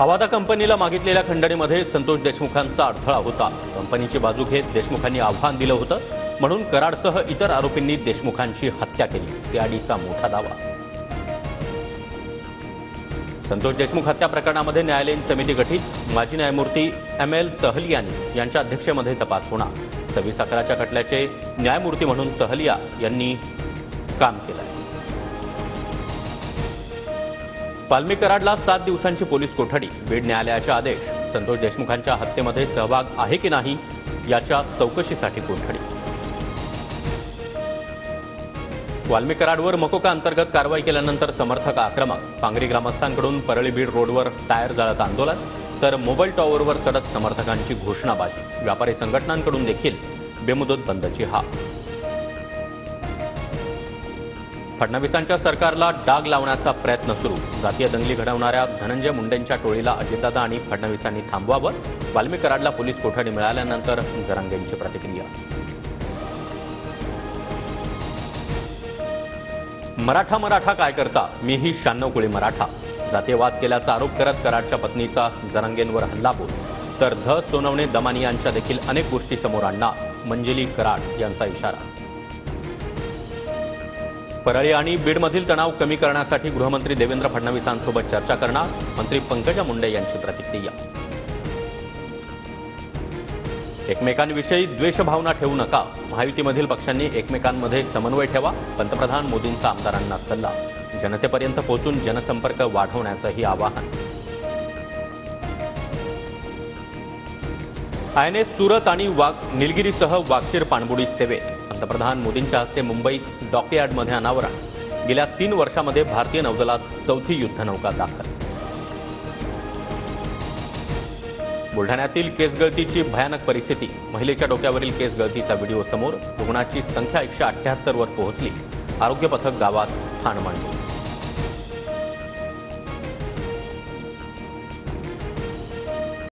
अवादा कंपनीला मागितलेल्या खंडणीमध्ये संतोष देशमुखांचा अडथळा होता। कंपनीची बाजू घेत देशमुखांनी आव्हान दिलं होतं, म्हणून कराडसह इतर आरोपींनी देशमुखांची हत्या केली, सीआयडीचा मोठा दावा। संतोष देशमुख हत्या प्रकरणामध्ये न्यायालयीन समिती गठीत, माजी न्यायमूर्ती ML तहलियानी यांच्या अध्यक्षतेमध्ये तपास होणार। 26/11च्या खटल्याचे न्यायमूर्ती म्हणून तहलिया यांनी काम केलं। पालमी कराडला 7 दिवसांची पोलीस कोठडी, बीड न्यायालयाचे आदेश। संतोष देशमुखांच्या हत्येमध्ये सहभाग आहे की नाही याच्या चौकशीसाठी कोठडी। वाल्मी कराडवर मकोका अंतर्गत कारवाई केल्यानंतर समर्थक आक्रमक, पांगरी ग्रामस्थांकडून परळी बीड रोडवर टायर जाळत आंदोलन, तर मोबाईल टॉवरवर चढत समर्थकांची घोषणाबाजी। व्यापारी संघटनांकडून देखील बेमुदत बंदची हाक। फडणवीसांच्या सरकारला डाग लावण्याचा प्रयत्न सुरू, जातीय दंगली घडवणाऱ्या धनंजय मुंडेंच्या टोळीला अजितदादा आणि फडणवीसांनी थांबवावं। वाल्मी कराडला पोलीस कोठडी मिळाल्यानंतर जरांगेंची प्रतिक्रिया। मराठा काय करता, मीही 96 कुळी मराठा, जातीयवाद केल्याचा आरोप करत कराडच्या पत्नीचा जरांगेंवर हल्लाबोल, तर सोनवणे दमानी यांच्या देखील अनेक गोष्टी समोर आणणार, मंजिली कराड यांचा इशारा। परळी आणि बीडमधील तणाव कमी करण्यासाठी गृहमंत्री देवेंद्र फडणवीसांसोबत चर्चा करणार, मंत्री पंकजा मुंडे यांची प्रतिक्रिया। एकमेकांविषयी द्वेषभावना ठेवू नका, महायुतीमधील पक्षांनी एकमेकांमध्ये समन्वय ठेवा, पंतप्रधान मोदींचा आमदारांना सल्ला। जनतेपर्यंत पोहोचून जनसंपर्क वाढवण्याचंही आवाहन। INS सुरत आणि निलगिरीसह वागशीर पाणबुडी सेवेत, पंतप्रधान मोदींच्या हस्ते मुंबईत डॉकयार्डमध्ये अनावरण। गेल्या 3 वर्षांमध्ये भारतीय नौदलात 4थी युद्धनौका दाखल। बुलढाण्यातील केस गळतीची भयानक परिस्थिती, महिलेच्या डोक्यावरील केस गळतीचा व्हिडिओ समोर, रुग्णाची संख्या 178 वर पोहोचली, आरोग्य पथक गावात ठाण मांडली।